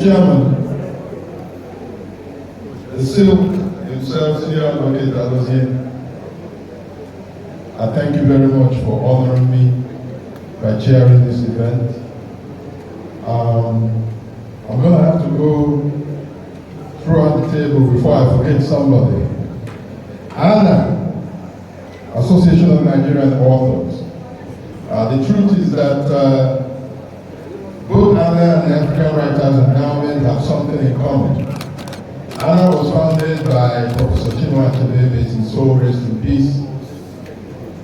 Chairman, the Silk himself, Senior Advocate Alozie, I thank you very much for honoring me by chairing this event. I'm going to have to go throughout the table before I forget somebody. ANA, Association of Nigerian Authors. The truth is that both ANA and the African Writers Endowment have something in common. ANA was founded by Professor Chinua Achebe, may his soul rest in peace.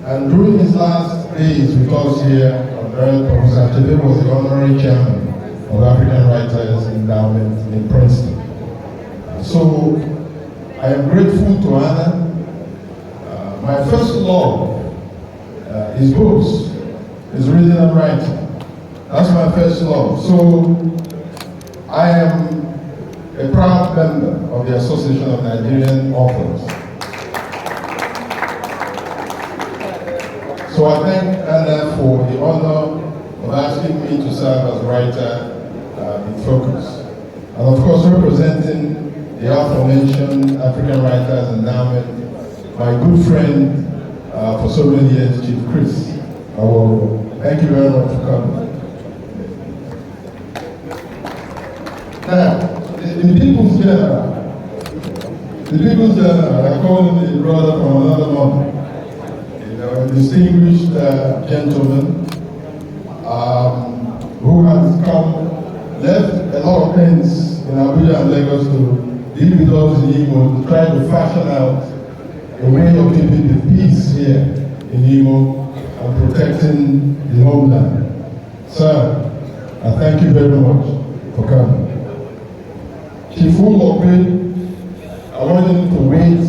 And during his last days with us here on earth, Professor Achebe was the honorary chairman of African Writers Endowment in Princeton. So I am grateful to ANA. My first love is books, is reading and writing. That's my first love. So I am a proud member of the Association of Nigerian Authors. So I thank Anna for the honor of asking me to serve as writer in Focus. And of course, representing the aforementioned African Writers Endowment, my good friend for so many years, Chief Chris. Thank you very much for coming. Now, in People's General, I call him a brother from another mother. A distinguished gentleman who has left a lot of things in Abuja and Lagos to deal with us in Imo, to try to fashion out a way of keeping the peace here in Imo and protecting the homeland. Sir, I thank you very much for coming. Chief Ugorji O, I want him to wait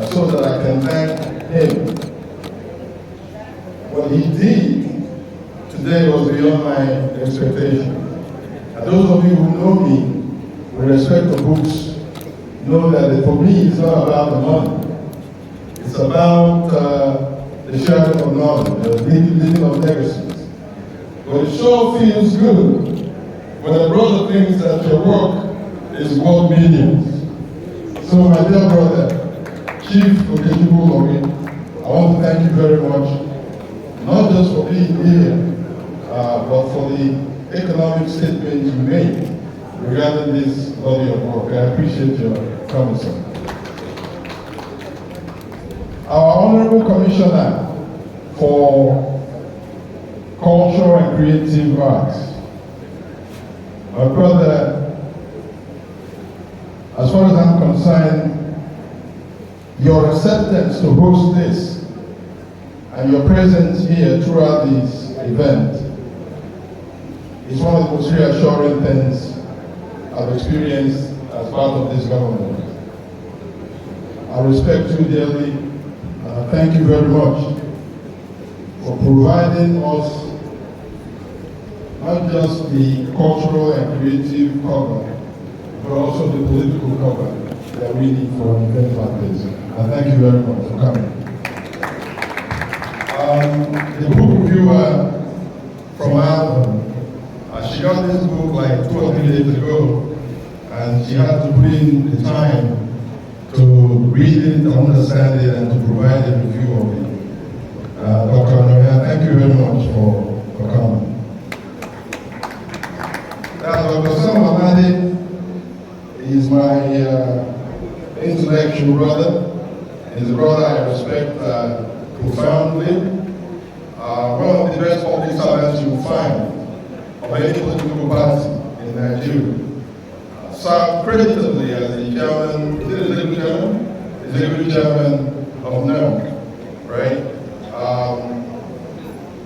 so that I can thank him. What he did today was beyond my expectation. And those of you who know me, with respect to books, know that for me it's not about the money. It's about the sharing of knowledge, the living of legacies. But it sure feels good when a brother thinks that your work is worth millions. So my dear brother, Chief Ugorji O, I want to thank you very much. Not just for being here, but for the economic statement you made regarding this body of work. I appreciate your comments, sir. Our Honorable Commissioner for Culture and Creative Arts, my brother, as far as I'm concerned, your acceptance to host this and your presence here throughout this event is one of the most reassuring things I've experienced as part of this government. I respect you dearly, and I thank you very much for providing us not just the cultural and creative cover, but also the political cover that we need for an event like this. And thank you very much for coming. The book reviewer from Alvin, she got this book like 2 or 3 days ago, and she had to put in the time to read it, to understand it, and to provide a review of it. Dr. Anoya, thank you very much for coming. Dr. Sam Amadi is my intellectual brother. He's a brother I respect profoundly. One of the best public servants you will find of any political party in Nigeria. Served creditably as the chairman, is it executive chairman? Executive chairman of NERC, right?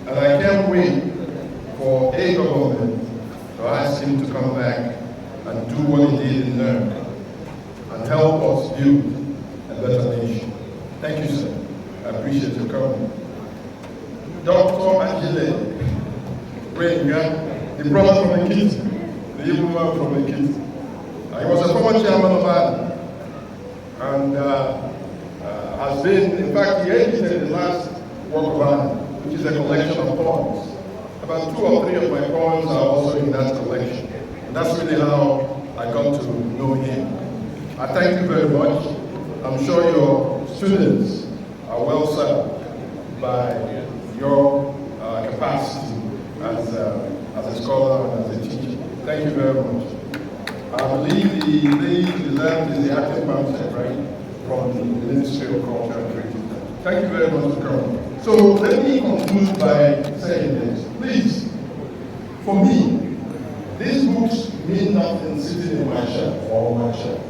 And I can't wait for a government to ask him to come back and do what he did in NERC and help us build a better nation. Thank you, sir. I appreciate your coming. Dr. Angele Renga, the brother from Ekiti, the evil man from Ekiti. He was a former chairman of ANA and has been, in fact, he edited the last work of ANA, which is a collection of poems. About 2 or 3 of my poems are also in that collection. that's really how I got to know him. I thank you very much. I'm sure your students are well served by your capacity as a scholar and as a teacher. Thank you very much. I believe the lady to the left is the acting manager, right? From the Ministry of Culture and Creativity. Thank you very much for coming. So let me conclude by saying this. Please, for me, these books mean nothing sitting in my shelf or on my shelf.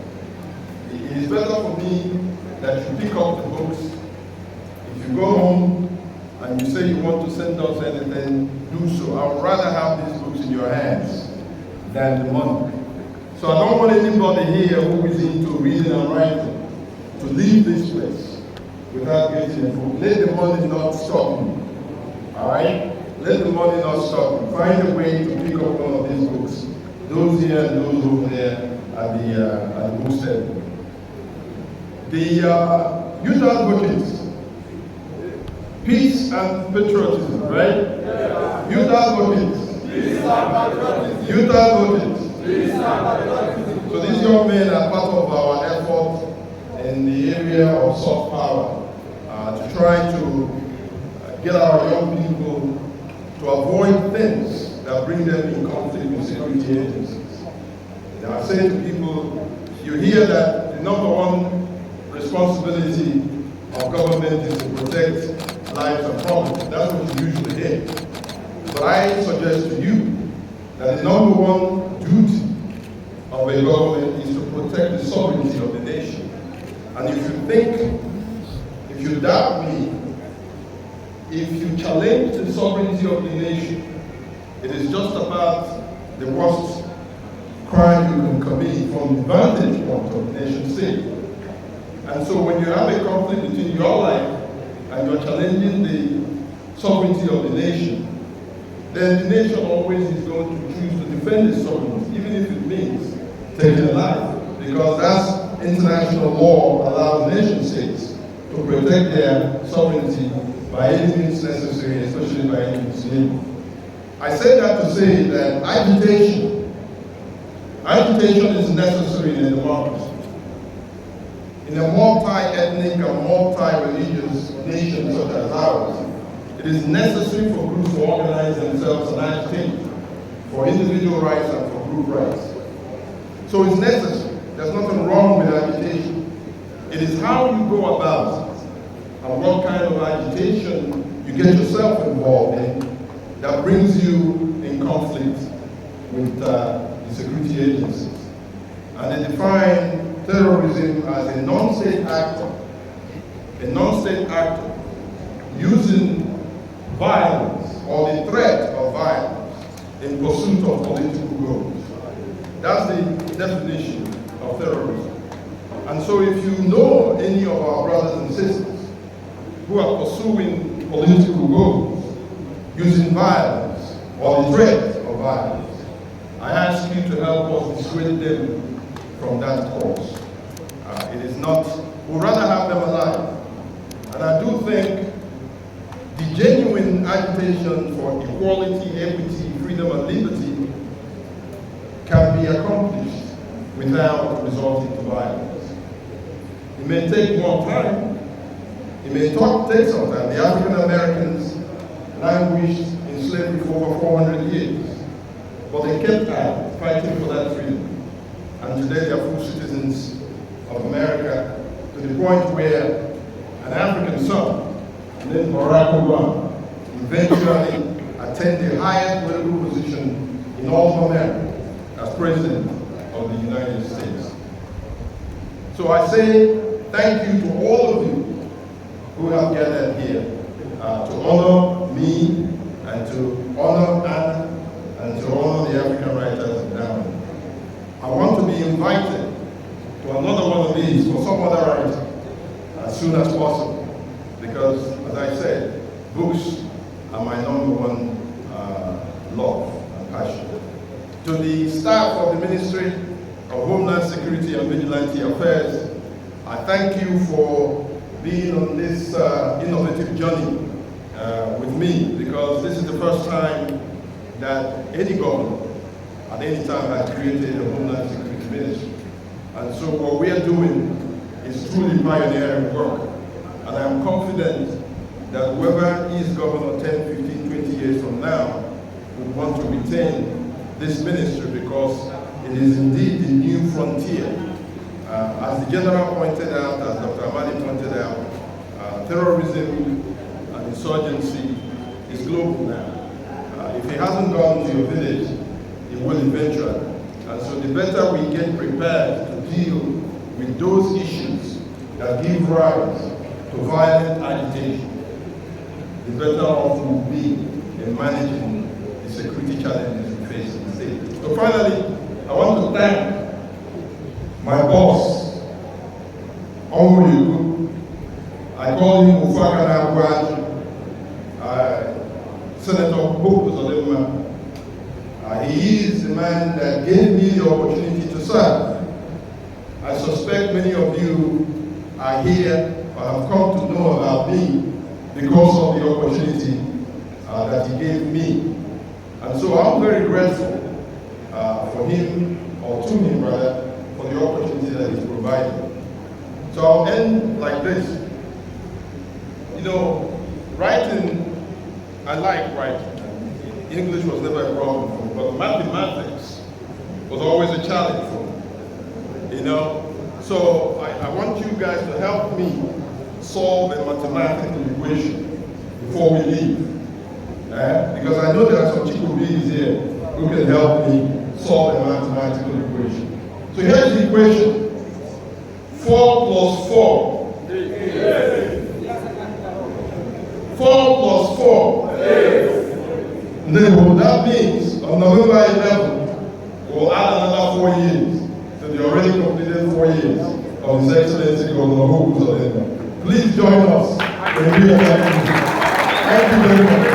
It is better for me that you pick up the books. If you go home and you say you want to send us anything, do so. I would rather have these books in your hands than the money. So I don't want anybody here who is into reading and writing to leave this place without getting a book. Let the money not stop you. All right? Let the money not stop you. Find a way to pick up one of these books. Those here and those over there at the bookstore. The youth advocates, peace and patriotism, right? Yeah. Youth advocates, peace and patriotism. Youth advocates, peace and patriotism. So these young men are part of our effort in the area of soft power to try to get our young people to avoid things that bring them in conflict with security agencies. And I say to people, you hear that the number one responsibility of government is to protect lives and property. That's what you usually hear. But I suggest to you that the number one duty of a government is to protect the sovereignty of the nation. And if you doubt me, if you challenge the sovereignty of the nation, it is just about the worst crime you can commit from the vantage point of the nation state. And so when you have a conflict between your life and you're challenging the sovereignty of the nation, then the nation always is going to choose to defend its sovereignty, even if it means taking a life. Because that's international law allows nation states to protect their sovereignty by any means necessary, especially by any means legal. I say that to say that agitation is necessary in a democracy. In a multi-ethnic and multi-religious nation such as ours, it is necessary for groups to organize themselves and agitate for individual rights and for group rights. So it's necessary. There's nothing wrong with agitation. It is how you go about it and what kind of agitation you get yourself involved in that brings you in conflict with the security agencies. And they define terrorism as a non-state actor using violence or the threat of violence in pursuit of political goals. That's the definition of terrorism. And so if you know any of our brothers and sisters who are pursuing political goals using violence or the threat of violence, I ask you to help us dissuade them from that course. It is not, we'd rather have them alive. And I do think the genuine agitation for equality, equity, freedom, and liberty can be accomplished without resorting to violence. It may take more time. It may take some time. The African Americans languished in slavery for over 400 years, but they kept at fighting for that freedom. And today they are full citizens of America to the point where an African son named Barack Obama eventually attained the highest political position in all of America as president of the United States. So I say thank you to all of you who have gathered here to honor me and to honor Anna and to honor the African writers endowment. I want to be invited to another one of these for some other writer as soon as possible, because as I said, books are my number one love and passion. To the staff of the Ministry of Homeland Security and Vigilante Affairs, I thank you for being on this innovative journey with me, because this is the first time that any government at any time had created a Homeland Security Ministry. And so what we are doing is truly pioneering work. And I'm confident that whoever is governor 10, 15, 20 years from now would want to retain this ministry because it is indeed the new frontier. As the general pointed out, as Dr. Amadi pointed out, terrorism and insurgency is global now. If it hasn't gone to your village, it will eventually. And so the better we get prepared to deal with those issues that give rise to violent agitation, the better off we'll be in managing the security challenges we face in the state. So finally, I want to thank my boss, Ugorji. I call him Ugorji Senator Book. He is the man that gave me the opportunity to serve. I suspect many of you are here or have come to know about me because of the opportunity that he gave me. And so I'm very grateful for him, or to him rather, for the opportunity that he's provided. So I'll end like this. You know, writing, I like writing. English was never a problem for me, but mathematics was always a challenge for me. You know, so I want you guys to help me solve a mathematical equation before we leave. Because I know there are some Chikubis here who can help me solve a mathematical equation. So here's the equation. 4 plus 4. 4 plus 4. Then that means on November 11th, we'll add another 4 years to the already completed 4 years of His Excellency Governor Ugorji O. Please join us in real Thank you very much.